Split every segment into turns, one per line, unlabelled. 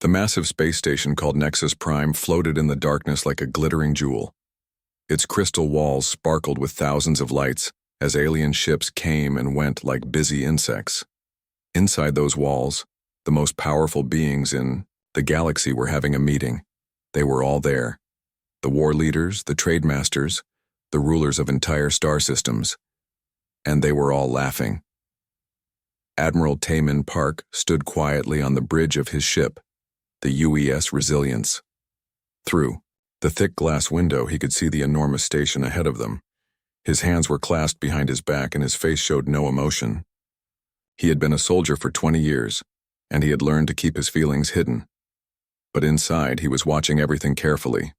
The massive space station called Nexus Prime floated in the darkness like a glittering jewel. Its crystal walls sparkled with thousands of lights as alien ships came and went like busy insects. Inside those walls, the most powerful beings in the galaxy were having a meeting. They were all there. The war leaders, the trade masters, the rulers of entire star systems. And they were all laughing. Admiral Taemin Park stood quietly on the bridge of his ship, the UES Resilience. Through the thick glass window, he could see the enormous station ahead of them. His hands were clasped behind his back and his face showed no emotion. He had been a soldier for 20 years, and he had learned to keep his feelings hidden. But inside, he was watching everything carefully.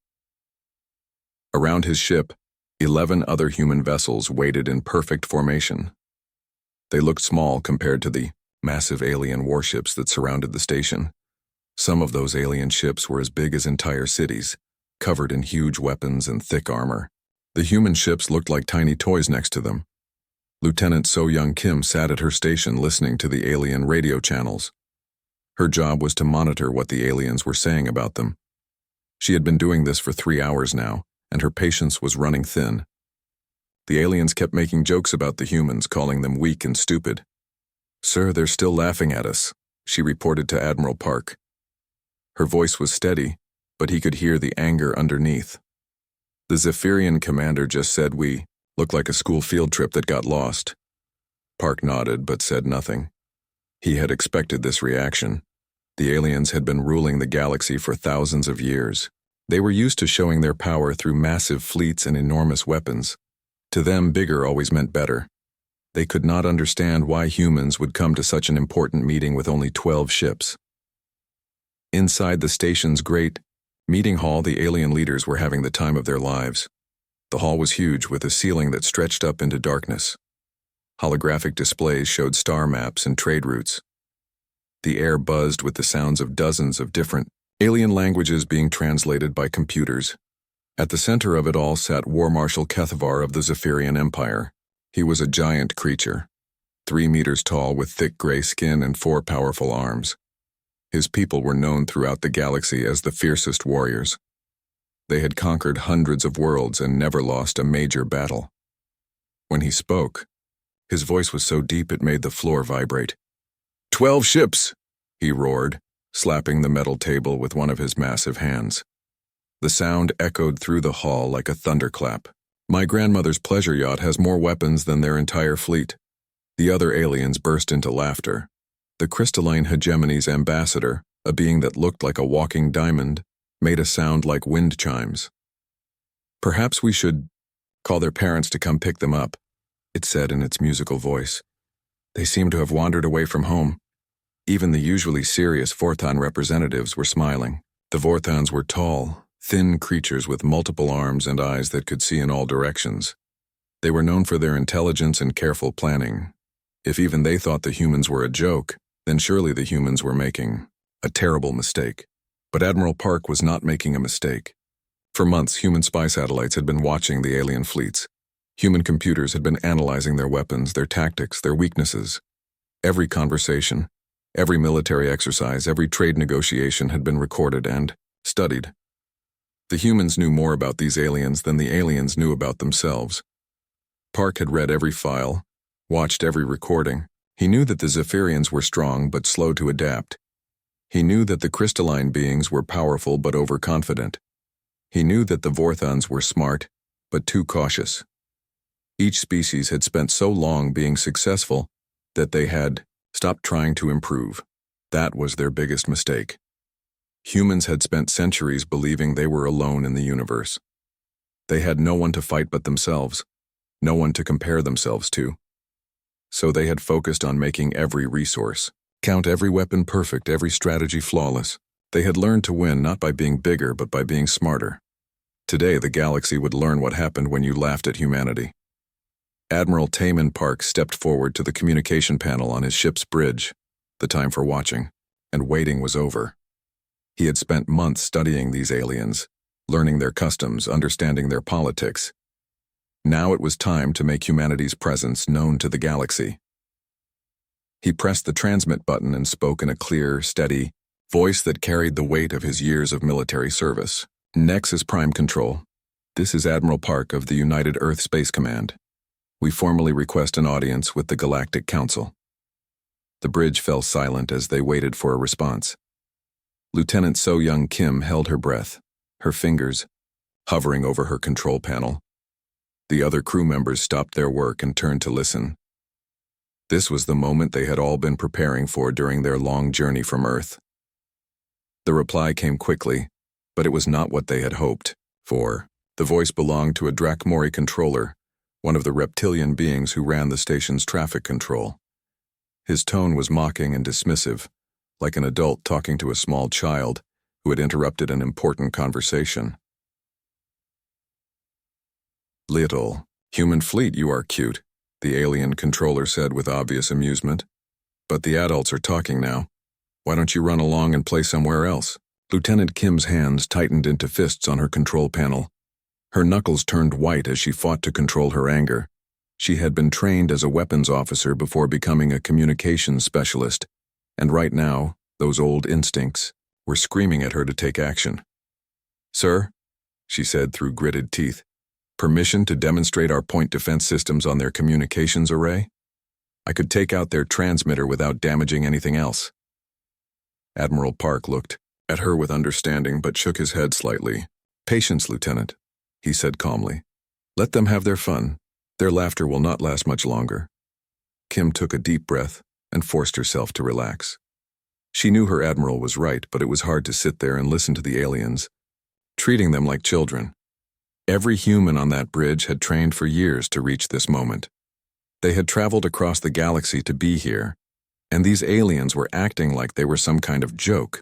Around his ship, 11 other human vessels waited in perfect formation. They looked small compared to the massive alien warships that surrounded the station. Some of those alien ships were as big as entire cities, covered in huge weapons and thick armor. The human ships looked like tiny toys next to them. Lieutenant So-Young Kim sat at her station listening to the alien radio channels. Her job was to monitor what the aliens were saying about them. She had been doing this for 3 hours now, and her patience was running thin. The aliens kept making jokes about the humans, calling them weak and stupid. "Sir, they're still laughing at us," she reported to Admiral Park. Her voice was steady, but he could hear the anger underneath. "The Zephyrian commander just said we look like a school field trip that got lost." Park nodded but said nothing. He had expected this reaction. The aliens had been ruling the galaxy for thousands of years. They were used to showing their power through massive fleets and enormous weapons. To them, bigger always meant better. They could not understand why humans would come to such an important meeting with only 12 ships. Inside the station's great meeting hall, the alien leaders were having the time of their lives. The hall was huge, with a ceiling that stretched up into darkness. Holographic displays showed star maps and trade routes. The air buzzed with the sounds of dozens of different alien languages being translated by computers. At the center of it all sat War Marshal Kethavar of the Zephyrian Empire. He was a giant creature, 3 meters tall with thick gray skin and 4 powerful arms. His people were known throughout the galaxy as the fiercest warriors. They had conquered hundreds of worlds and never lost a major battle. When he spoke, his voice was so deep it made the floor vibrate. 12 ships, he roared, slapping the metal table with one of his massive hands. The sound echoed through the hall like a thunderclap. My grandmother's pleasure yacht has more weapons than their entire fleet. The other aliens burst into laughter. The crystalline hegemony's ambassador, a being that looked like a walking diamond, made a sound like wind chimes. "Perhaps we should call their parents to come pick them up," it said in its musical voice. "They seem to have wandered away from home." Even the usually serious Vorthon representatives were smiling. The Vorthons were tall, thin creatures with multiple arms and eyes that could see in all directions. They were known for their intelligence and careful planning. If even they thought the humans were a joke, then surely the humans were making a terrible mistake. But Admiral Park was not making a mistake. For months, human spy satellites had been watching the alien fleets. Human computers had been analyzing their weapons, their tactics, their weaknesses. Every conversation, every military exercise, every trade negotiation had been recorded and studied. The humans knew more about these aliens than the aliens knew about themselves. Park had read every file, watched every recording. He knew that the Zephyrians were strong but slow to adapt. He knew that the crystalline beings were powerful but overconfident. He knew that the Vorthons were smart but too cautious. Each species had spent so long being successful that they had stopped trying to improve. That was their biggest mistake. Humans had spent centuries believing they were alone in the universe. They had no one to fight but themselves, no one to compare themselves to. So they had focused on making every resource, count every weapon perfect, every strategy flawless. They had learned to win not by being bigger but by being smarter. Today the galaxy would learn what happened when you laughed at humanity. Admiral Taemin Park stepped forward to the communication panel on his ship's bridge. The time for watching and waiting was over. He had spent months studying these aliens, learning their customs, understanding their politics. Now it was time to make humanity's presence known to the galaxy. He pressed the transmit button and spoke in a clear, steady, voice that carried the weight of his years of military service. Nexus Prime Control. This is Admiral Park of the United Earth Space Command. We formally request an audience with the Galactic Council. The bridge fell silent as they waited for a response. Lieutenant So-Young Kim held her breath, her fingers hovering over her control panel. The other crew members stopped their work and turned to listen. This was the moment they had all been preparing for during their long journey from Earth. The reply came quickly, but it was not what they had hoped for. The voice belonged to a Drakmori controller, one of the reptilian beings who ran the station's traffic control. His tone was mocking and dismissive, like an adult talking to a small child who had interrupted an important conversation. "Little human fleet, you are cute," the alien controller said with obvious amusement. "But the adults are talking now. Why don't you run along and play somewhere else?" Lieutenant Kim's hands tightened into fists on her control panel. Her knuckles turned white as she fought to control her anger. She had been trained as a weapons officer before becoming a communications specialist, and right now, those old instincts were screaming at her to take action. "Sir," she said through gritted teeth, "permission to demonstrate our point defense systems on their communications array? I could take out their transmitter without damaging anything else." Admiral Park looked at her with understanding but shook his head slightly. "Patience, Lieutenant," he said calmly. "Let them have their fun. Their laughter will not last much longer." Kim took a deep breath and forced herself to relax. She knew her admiral was right, but it was hard to sit there and listen to the aliens, treating them like children. Every human on that bridge had trained for years to reach this moment. They had traveled across the galaxy to be here, and these aliens were acting like they were some kind of joke.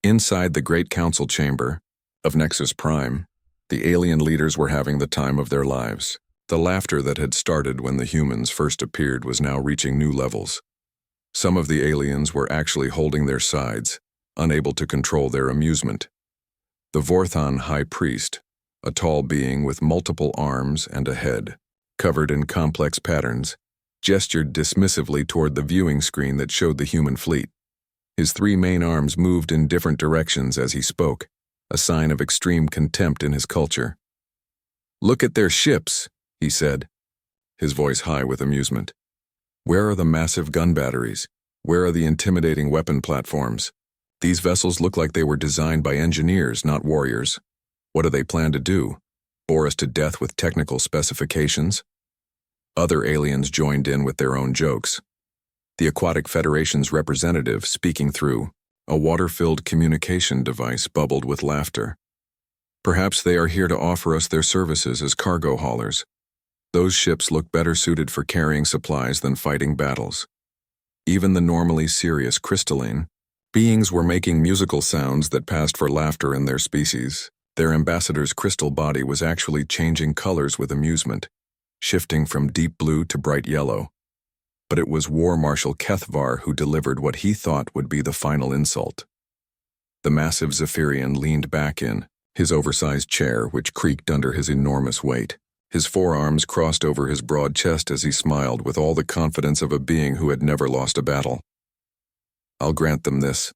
Inside the Great Council chamber of Nexus Prime, the alien leaders were having the time of their lives. The laughter that had started when the humans first appeared was now reaching new levels. Some of the aliens were actually holding their sides, unable to control their amusement. The Vorthon High Priest, a tall being with multiple arms and a head, covered in complex patterns, gestured dismissively toward the viewing screen that showed the human fleet. His three main arms moved in different directions as he spoke, a sign of extreme contempt in his culture. "Look at their ships," he said, his voice high with amusement. "Where are the massive gun batteries? Where are the intimidating weapon platforms? These vessels look like they were designed by engineers, not warriors. What do they plan to do? Bore us to death with technical specifications?" Other aliens joined in with their own jokes. The Aquatic Federation's representative, speaking through a water-filled communication device, bubbled with laughter. "Perhaps they are here to offer us their services as cargo haulers. Those ships look better suited for carrying supplies than fighting battles." Even the normally serious crystalline beings were making musical sounds that passed for laughter in their species. Their ambassador's crystal body was actually changing colors with amusement, shifting from deep blue to bright yellow. But it was War Marshal Kethvar who delivered what he thought would be the final insult. The massive Zephyrian leaned back in his oversized chair, which creaked under his enormous weight. His forearms crossed over his broad chest as he smiled with all the confidence of a being who had never lost a battle. "I'll grant them this,"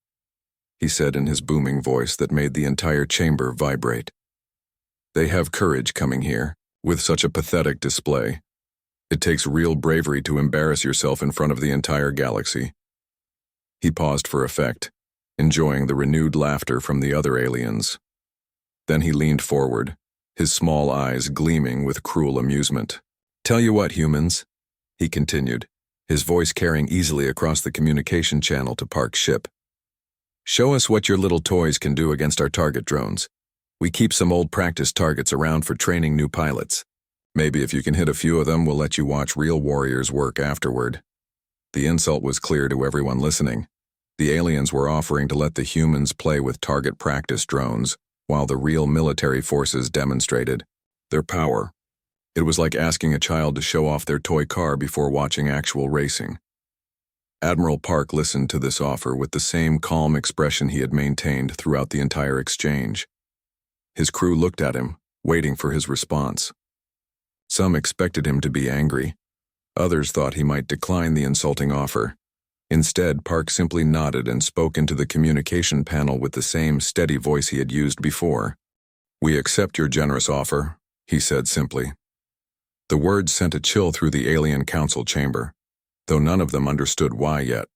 he said in his booming voice that made the entire chamber vibrate. "They have courage coming here, with such a pathetic display. It takes real bravery to embarrass yourself in front of the entire galaxy." He paused for effect, enjoying the renewed laughter from the other aliens. Then he leaned forward, his small eyes gleaming with cruel amusement. "Tell you what, humans," he continued, his voice carrying easily across the communication channel to Park's ship. "Show us what your little toys can do against our target drones. We keep some old practice targets around for training new pilots. Maybe if you can hit a few of them, we'll let you watch real warriors work afterward." The insult was clear to everyone listening. The aliens were offering to let the humans play with target practice drones, while the real military forces demonstrated their power. It was like asking a child to show off their toy car before watching actual racing. Admiral Park listened to this offer with the same calm expression he had maintained throughout the entire exchange. His crew looked at him, waiting for his response. Some expected him to be angry. Others thought he might decline the insulting offer. Instead, Park simply nodded and spoke into the communication panel with the same steady voice he had used before. "We accept your generous offer," he said simply. The words sent a chill through the alien council chamber, though none of them understood why yet.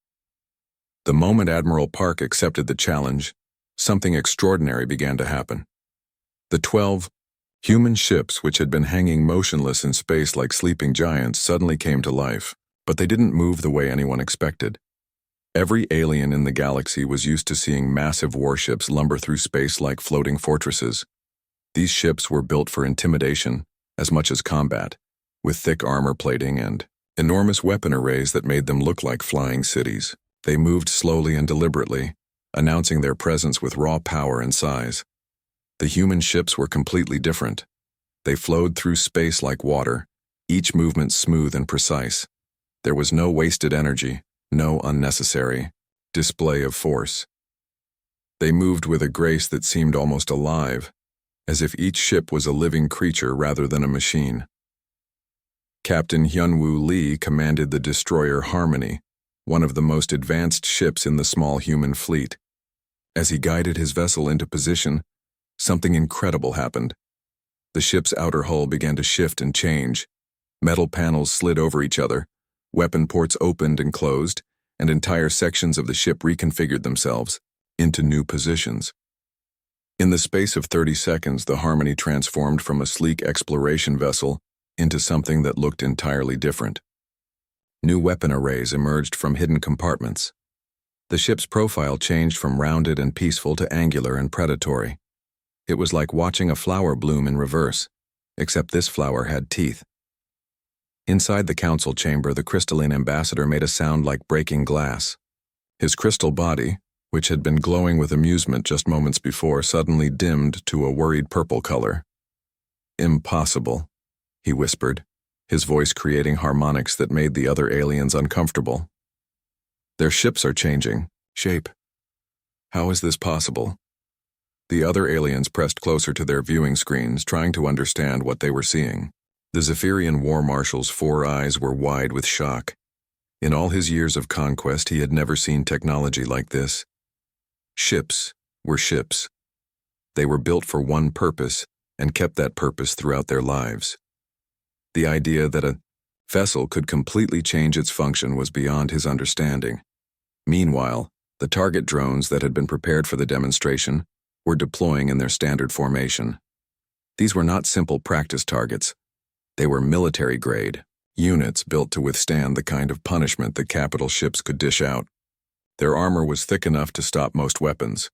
The moment Admiral Park accepted the challenge, something extraordinary began to happen. The 12 human ships which had been hanging motionless in space like sleeping giants suddenly came to life, but they didn't move the way anyone expected. Every alien in the galaxy was used to seeing massive warships lumber through space like floating fortresses. These ships were built for intimidation as much as combat, with thick armor plating and enormous weapon arrays that made them look like flying cities. They moved slowly and deliberately, announcing their presence with raw power and size. The human ships were completely different. They flowed through space like water, each movement smooth and precise. There was no wasted energy, no unnecessary display of force. They moved with a grace that seemed almost alive, as if each ship was a living creature rather than a machine. Captain Hyunwoo Lee commanded the destroyer Harmony, one of the most advanced ships in the small human fleet. As he guided his vessel into position, something incredible happened. The ship's outer hull began to shift and change. Metal panels slid over each other, weapon ports opened and closed, and entire sections of the ship reconfigured themselves into new positions. In the space of 30 seconds, the Harmony transformed from a sleek exploration vessel into something that looked entirely different. New weapon arrays emerged from hidden compartments. The ship's profile changed from rounded and peaceful to angular and predatory. It was like watching a flower bloom in reverse, except this flower had teeth. Inside the council chamber, the crystalline ambassador made a sound like breaking glass. His crystal body, which had been glowing with amusement just moments before, suddenly dimmed to a worried purple color. "Impossible," he whispered, his voice creating harmonics that made the other aliens uncomfortable. "Their ships are changing shape. How is this possible?" The other aliens pressed closer to their viewing screens, trying to understand what they were seeing. The Zephyrian War Marshal's 4 eyes were wide with shock. In all his years of conquest, he had never seen technology like this. Ships were ships. They were built for one purpose and kept that purpose throughout their lives. The idea that a vessel could completely change its function was beyond his understanding. Meanwhile, the target drones that had been prepared for the demonstration were deploying in their standard formation. These were not simple practice targets. They were military-grade units built to withstand the kind of punishment that capital ships could dish out. Their armor was thick enough to stop most weapons,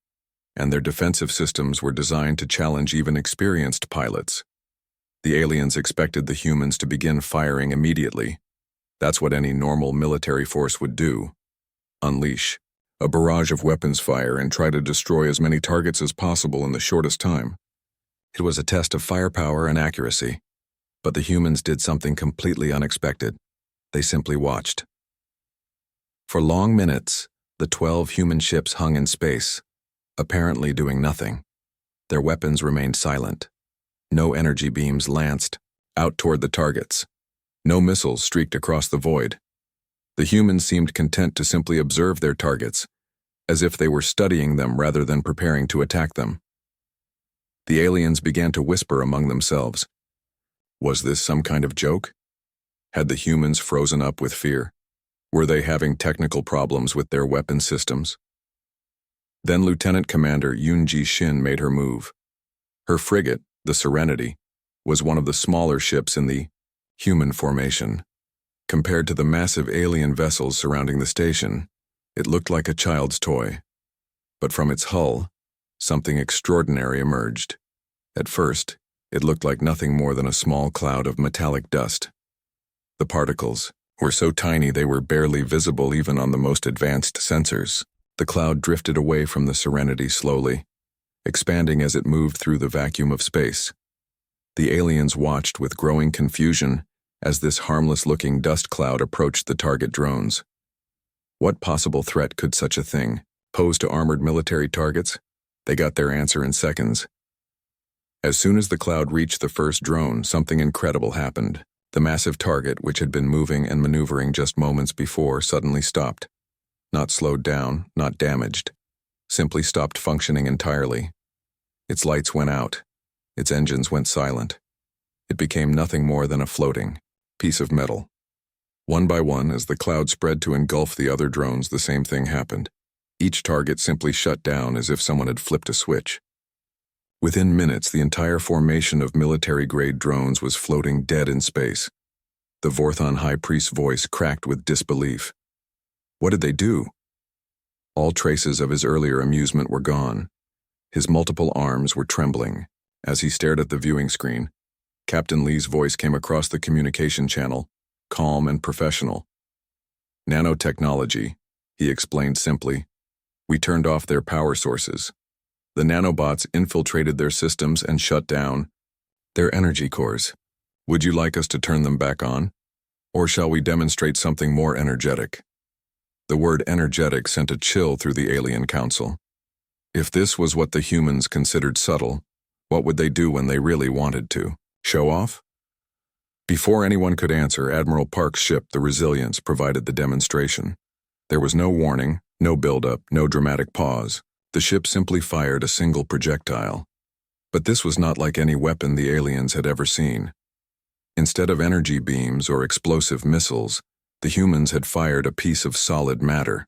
and their defensive systems were designed to challenge even experienced pilots. The aliens expected the humans to begin firing immediately. That's what any normal military force would do. Unleash a barrage of weapons fire and try to destroy as many targets as possible in the shortest time. It was a test of firepower and accuracy, but the humans did something completely unexpected. They simply watched. For long minutes, the 12 human ships hung in space, apparently doing nothing. Their weapons remained silent. No energy beams lanced out toward the targets. No missiles streaked across the void. The humans seemed content to simply observe their targets, as if they were studying them rather than preparing to attack them. The aliens began to whisper among themselves. Was this some kind of joke? Had the humans frozen up with fear? Were they having technical problems with their weapon systems? Then Lieutenant Commander Yoon Ji-shin made her move. Her frigate, the Serenity, was one of the smaller ships in the human formation. Compared to the massive alien vessels surrounding the station, it looked like a child's toy. But from its hull, something extraordinary emerged. At first, it looked like nothing more than a small cloud of metallic dust. The particles were so tiny they were barely visible even on the most advanced sensors. The cloud drifted away from the Serenity slowly, expanding as it moved through the vacuum of space. The aliens watched with growing confusion as this harmless-looking dust cloud approached the target drones. What possible threat could such a thing pose to armored military targets? They got their answer in seconds. As soon as the cloud reached the first drone, something incredible happened. The massive target, which had been moving and maneuvering just moments before, suddenly stopped. Not slowed down, not damaged. Simply stopped functioning entirely. Its lights went out. Its engines went silent. It became nothing more than a floating piece of metal. One by one, as the cloud spread to engulf the other drones, the same thing happened. Each target simply shut down as if someone had flipped a switch. Within minutes, the entire formation of military-grade drones was floating dead in space. The Vorthon High Priest's voice cracked with disbelief. What did they do? All traces of his earlier amusement were gone. His multiple arms were trembling. As he stared at the viewing screen, Captain Lee's voice came across the communication channel, calm and professional. Nanotechnology, he explained simply. We turned off their power sources. The nanobots infiltrated their systems and shut down their energy cores. Would you like us to turn them back on? Or shall we demonstrate something more energetic? The word energetic sent a chill through the alien council. If this was what the humans considered subtle, what would they do when they really wanted to? Show off? Before anyone could answer, Admiral Park's ship, the Resilience, provided the demonstration. There was no warning, no build-up, no dramatic pause. The ship simply fired a single projectile. But this was not like any weapon the aliens had ever seen. Instead of energy beams or explosive missiles, the humans had fired a piece of solid matter.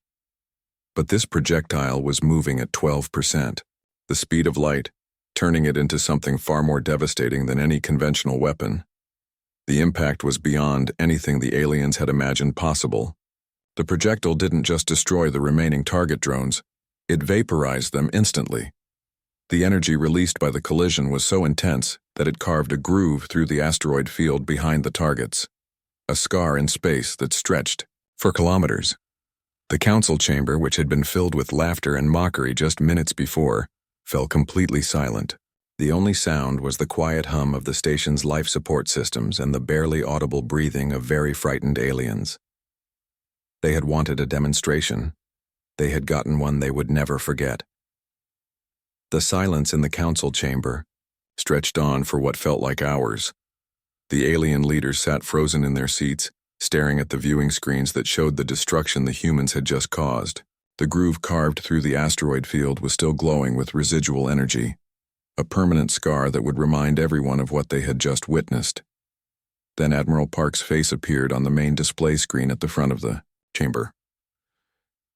But this projectile was moving at 12%, the speed of light, turning it into something far more devastating than any conventional weapon. The impact was beyond anything the aliens had imagined possible. The projectile didn't just destroy the remaining target drones, it vaporized them instantly. The energy released by the collision was so intense that it carved a groove through the asteroid field behind the targets, a scar in space that stretched for kilometers. The council chamber, which had been filled with laughter and mockery just minutes before, fell completely silent. The only sound was the quiet hum of the station's life support systems and the barely audible breathing of very frightened aliens. They had wanted a demonstration. They had gotten one they would never forget. The silence in the council chamber stretched on for what felt like hours. The alien leaders sat frozen in their seats, staring at the viewing screens that showed the destruction the humans had just caused. The groove carved through the asteroid field was still glowing with residual energy, a permanent scar that would remind everyone of what they had just witnessed. Then Admiral Park's face appeared on the main display screen at the front of the chamber.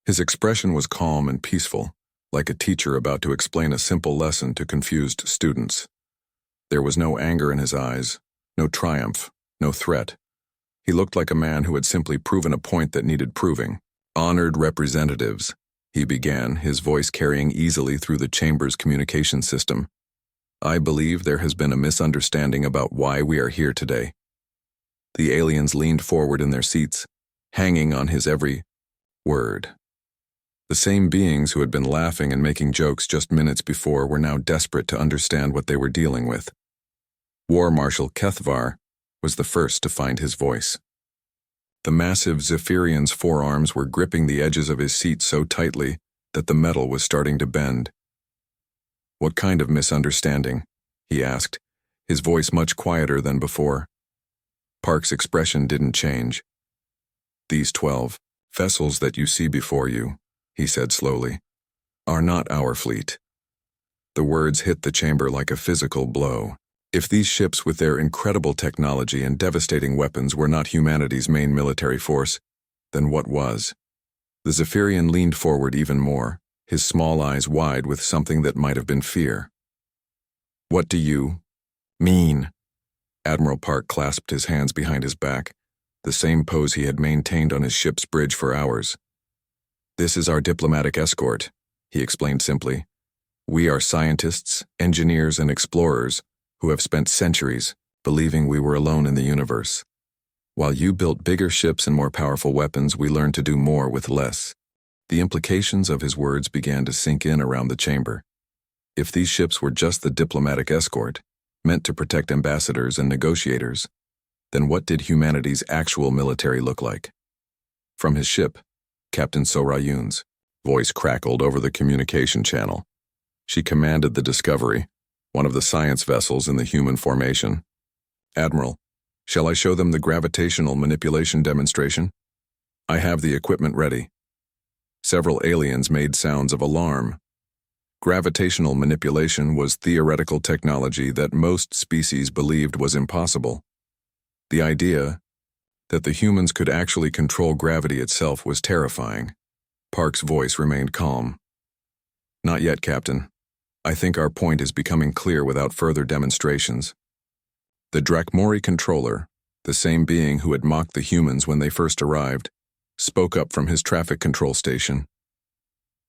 His expression was calm and peaceful, like a teacher about to explain a simple lesson to confused students. There was no anger in his eyes, no triumph, no threat. He looked like a man who had simply proven a point that needed proving. Honored representatives, he began, his voice carrying easily through the chamber's communication system. I believe there has been a misunderstanding about why we are here today. The aliens leaned forward in their seats, hanging on his every word. The same beings who had been laughing and making jokes just minutes before were now desperate to understand what they were dealing with. War Marshal Kethvar was the first to find his voice. The massive Zephyrian's forearms were gripping the edges of his seat so tightly that the metal was starting to bend. What kind of misunderstanding? He asked, his voice much quieter than before. Park's expression didn't change. These 12 vessels that you see before you, he said slowly, are not our fleet. The words hit the chamber like a physical blow. If these ships with their incredible technology and devastating weapons were not humanity's main military force, then what was? The Zephyrian leaned forward even more, his small eyes wide with something that might have been fear. What do you mean? Admiral Park clasped his hands behind his back, the same pose he had maintained on his ship's bridge for hours. This is our diplomatic escort, he explained simply. We are scientists, engineers, and explorers who have spent centuries believing we were alone in the universe. While you built bigger ships and more powerful weapons, we learned to do more with less. The implications of his words began to sink in around the chamber. If these ships were just the diplomatic escort, meant to protect ambassadors and negotiators, then what did humanity's actual military look like? From his ship, Captain Sorayun's voice crackled over the communication channel. She commanded the Discovery, one of the science vessels in the human formation. Admiral, shall I show them the gravitational manipulation demonstration? I have the equipment ready. Several aliens made sounds of alarm. Gravitational manipulation was theoretical technology that most species believed was impossible. The idea that the humans could actually control gravity itself was terrifying. Park's voice remained calm. "Not yet, Captain. I think our point is becoming clear without further demonstrations." The Drakmori controller, the same being who had mocked the humans when they first arrived, spoke up from his traffic control station.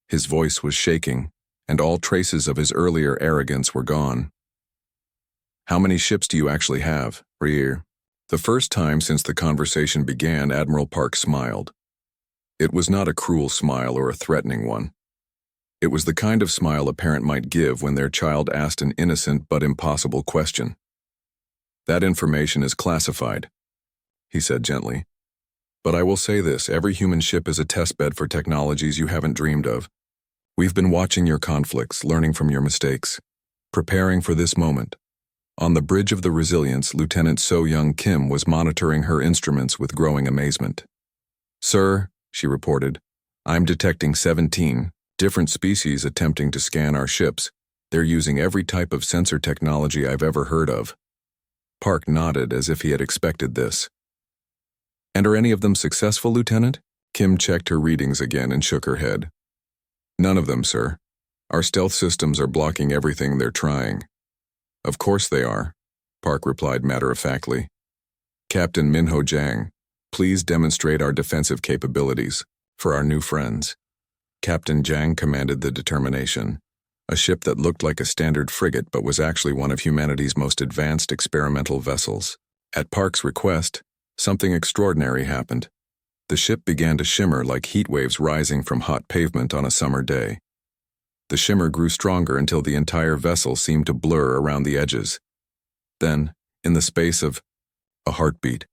His voice was shaking, and all traces of his earlier arrogance were gone. "How many ships do you actually have, Rear?" The first time since the conversation began, Admiral Park smiled. It was not a cruel smile or a threatening one. It was the kind of smile a parent might give when their child asked an innocent but impossible question. "That information is classified," he said gently. "But I will say this, every human ship is a testbed for technologies you haven't dreamed of. We've been watching your conflicts, learning from your mistakes, preparing for this moment." On the bridge of the Resilience, Lieutenant So-Young Kim was monitoring her instruments with growing amazement. "Sir," she reported, "I'm detecting 17 different species attempting to scan our ships. They're using every type of sensor technology I've ever heard of." Park nodded as if he had expected this. "And are any of them successful, Lieutenant?" Kim checked her readings again and shook her head. "None of them, sir. Our stealth systems are blocking everything they're trying." "Of course they are," Park replied matter-of-factly. "Captain Minho Jang, please demonstrate our defensive capabilities for our new friends." Captain Jang commanded the Determination, a ship that looked like a standard frigate but was actually one of humanity's most advanced experimental vessels. At Park's request, something extraordinary happened. The ship began to shimmer like heat waves rising from hot pavement on a summer day. The shimmer grew stronger until the entire vessel seemed to blur around the edges. Then, in the space of a heartbeat,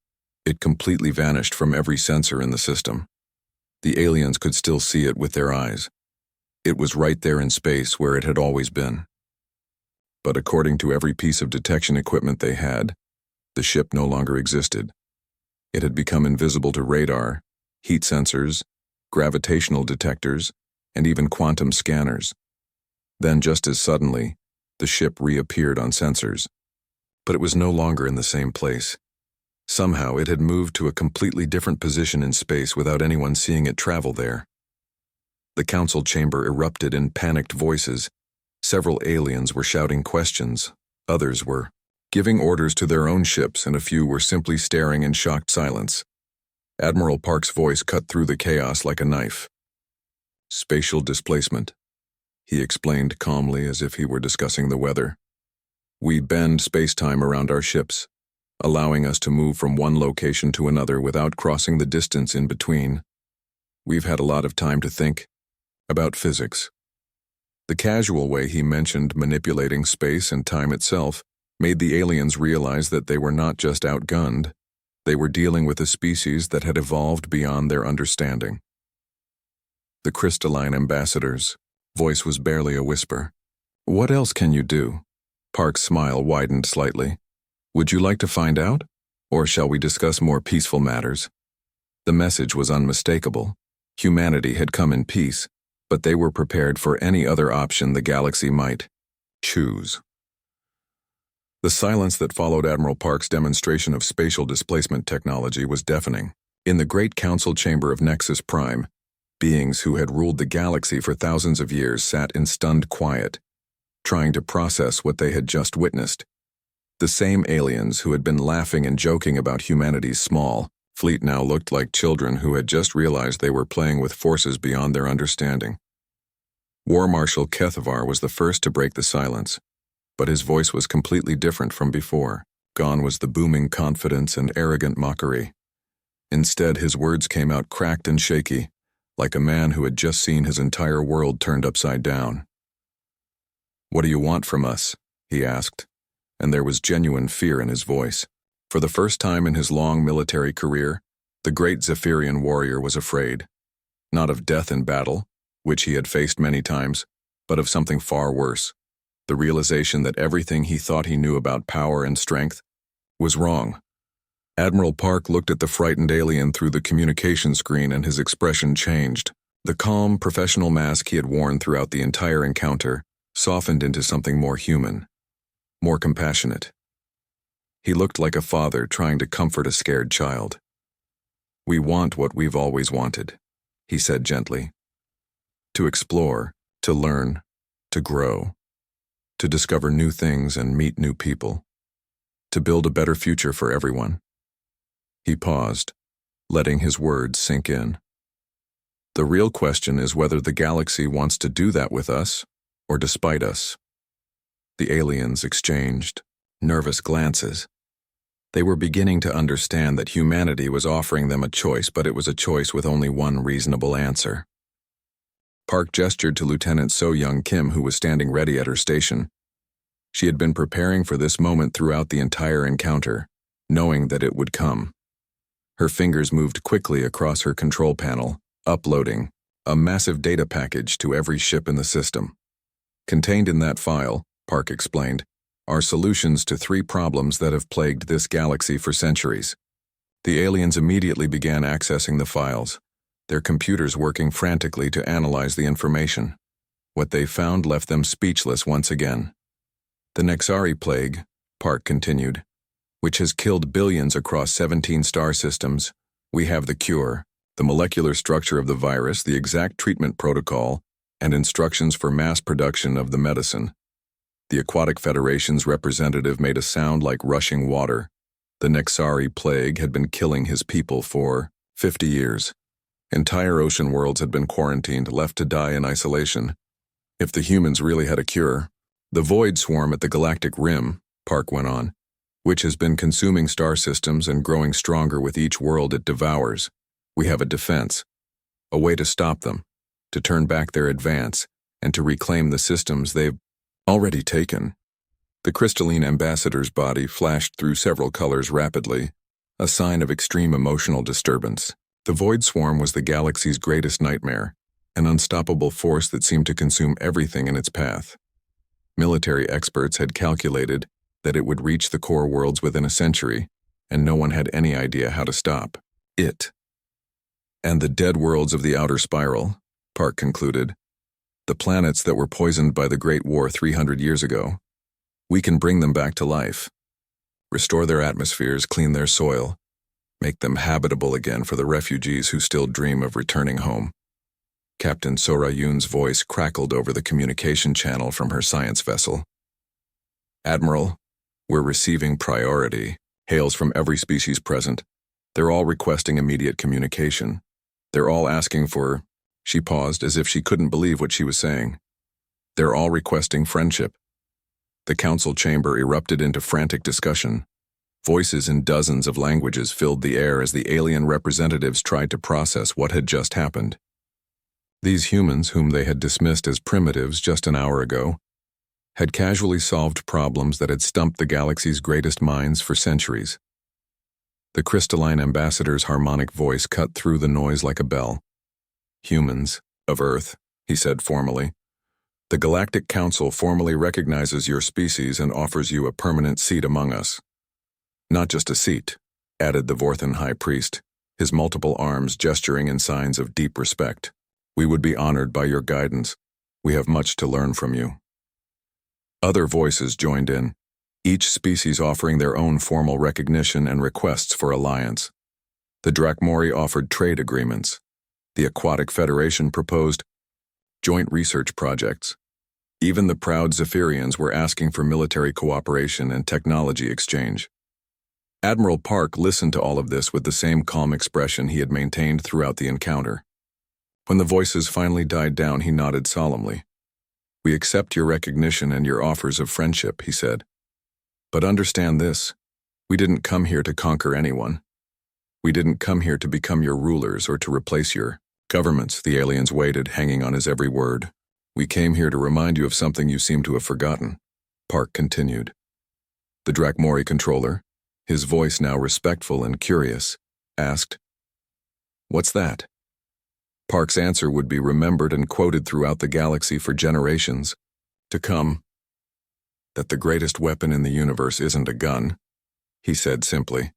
it completely vanished from every sensor in the system. The aliens could still see it with their eyes. It was right there in space where it had always been. But according to every piece of detection equipment they had, the ship no longer existed. It had become invisible to radar, heat sensors, gravitational detectors, and even quantum scanners. Then, just as suddenly, the ship reappeared on sensors. But it was no longer in the same place. Somehow it had moved to a completely different position in space without anyone seeing it travel there. The council chamber erupted in panicked voices. Several aliens were shouting questions, others were giving orders to their own ships, and a few were simply staring in shocked silence. Admiral Park's voice cut through the chaos like a knife. "Spatial displacement," he explained calmly as if he were discussing the weather. "We bend space-time around our ships, allowing us to move from one location to another without crossing the distance in between. We've had a lot of time to think about physics." The casual way he mentioned manipulating space and time itself made the aliens realize that they were not just outgunned, they were dealing with a species that had evolved beyond their understanding. The crystalline ambassador's voice was barely a whisper. "What else can you do?" Park's smile widened slightly. "Would you like to find out? Or shall we discuss more peaceful matters?" The message was unmistakable. Humanity had come in peace, but they were prepared for any other option the galaxy might choose. The silence that followed Admiral Park's demonstration of spatial displacement technology was deafening. In the great council chamber of Nexus Prime, beings who had ruled the galaxy for thousands of years sat in stunned quiet, trying to process what they had just witnessed. The same aliens who had been laughing and joking about humanity's small fleet now looked like children who had just realized they were playing with forces beyond their understanding. War Marshal Kethavar was the first to break the silence, but his voice was completely different from before. Gone was the booming confidence and arrogant mockery. Instead, his words came out cracked and shaky, like a man who had just seen his entire world turned upside down. "What do you want from us?" he asked, and there was genuine fear in his voice. For the first time in his long military career, the great Zephyrian warrior was afraid. Not of death in battle, which he had faced many times, but of something far worse. The realization that everything he thought he knew about power and strength was wrong. Admiral Park looked at the frightened alien through the communication screen and his expression changed. The calm, professional mask he had worn throughout the entire encounter softened into something more human, more compassionate. He looked like a father trying to comfort a scared child. "We want what we've always wanted," he said gently. "To explore, to learn, to grow, to discover new things and meet new people, to build a better future for everyone." He paused, letting his words sink in. "The real question is whether the galaxy wants to do that with us or despite us." The aliens exchanged nervous glances. They were beginning to understand that humanity was offering them a choice, but it was a choice with only one reasonable answer. Park gestured to Lieutenant So-Young Kim, who was standing ready at her station. She had been preparing for this moment throughout the entire encounter, knowing that it would come. Her fingers moved quickly across her control panel, uploading a massive data package to every ship in the system. Contained in that file, Park explained, are solutions to 3 problems that have plagued this galaxy for centuries. The aliens immediately began accessing the files, their computers working frantically to analyze the information. What they found left them speechless once again. "The Nexari plague," Park continued, "which has killed billions across 17 star systems. We have the cure, the molecular structure of the virus, the exact treatment protocol, and instructions for mass production of the medicine." The Aquatic Federation's representative made a sound like rushing water. The Nexari plague had been killing his people for 50 years. Entire ocean worlds had been quarantined, left to die in isolation. If the humans really had a cure, the void swarm at the galactic rim, Park went on, which has been consuming star systems and growing stronger with each world it devours. We have a defense, a way to stop them, to turn back their advance, and to reclaim the systems they've already taken. The crystalline ambassador's body flashed through several colors rapidly, a sign of extreme emotional disturbance. The void swarm was the galaxy's greatest nightmare, an unstoppable force that seemed to consume everything in its path. Military experts had calculated that it would reach the core worlds within a century, and no one had any idea how to stop it. "And the dead worlds of the outer spiral," Park concluded, "the planets that were poisoned by the Great War 300 years ago. We can bring them back to life, restore their atmospheres, clean their soil, make them habitable again for the refugees who still dream of returning home." Captain Sora-Yoon's voice crackled over the communication channel from her science vessel. "Admiral, we're receiving priority. Hails from every species present. They're all requesting immediate communication. They're all asking for..." She paused as if she couldn't believe what she was saying. "They're all requesting friendship." The council chamber erupted into frantic discussion. Voices in dozens of languages filled the air as the alien representatives tried to process what had just happened. These humans, whom they had dismissed as primitives just an hour ago, had casually solved problems that had stumped the galaxy's greatest minds for centuries. The crystalline ambassador's harmonic voice cut through the noise like a bell. "Humans of Earth," he said formally, "the Galactic Council formally recognizes your species and offers you a permanent seat among us." "Not just a seat," added the Vorthan High Priest, his multiple arms gesturing in signs of deep respect. "We would be honored by your guidance. We have much to learn from you." Other voices joined in, each species offering their own formal recognition and requests for alliance. The Drakmori offered trade agreements. The Aquatic Federation proposed joint research projects. Even the proud Zephyrians were asking for military cooperation and technology exchange. Admiral Park listened to all of this with the same calm expression he had maintained throughout the encounter. When the voices finally died down, he nodded solemnly. "We accept your recognition and your offers of friendship," he said. "But understand this, we didn't come here to conquer anyone. We didn't come here to become your rulers or to replace your governments." The aliens waited, hanging on his every word. "We came here to remind you of something you seem to have forgotten," Park continued. The Drakmori controller, his voice now respectful and curious, asked, "What's that?" Park's answer would be remembered and quoted throughout the galaxy for generations to come. "That the greatest weapon in the universe isn't a gun," he said simply.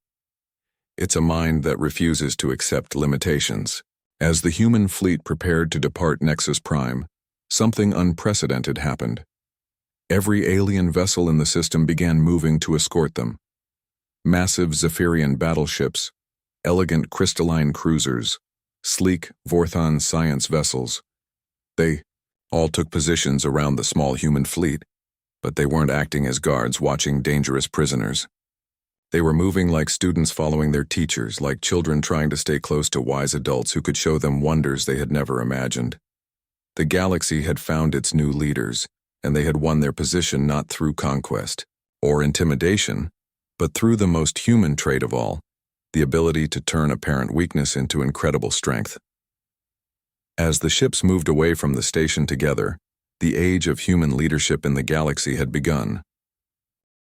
"It's a mind that refuses to accept limitations." As the human fleet prepared to depart Nexus Prime, something unprecedented happened. Every alien vessel in the system began moving to escort them. Massive Zephyrian battleships, elegant crystalline cruisers, sleek Vorthon science vessels. They all took positions around the small human fleet, but they weren't acting as guards watching dangerous prisoners. They were moving like students following their teachers, like children trying to stay close to wise adults who could show them wonders they had never imagined. The galaxy had found its new leaders, and they had won their position not through conquest or intimidation, but through the most human trait of all, the ability to turn apparent weakness into incredible strength. As the ships moved away from the station together, the age of human leadership in the galaxy had begun.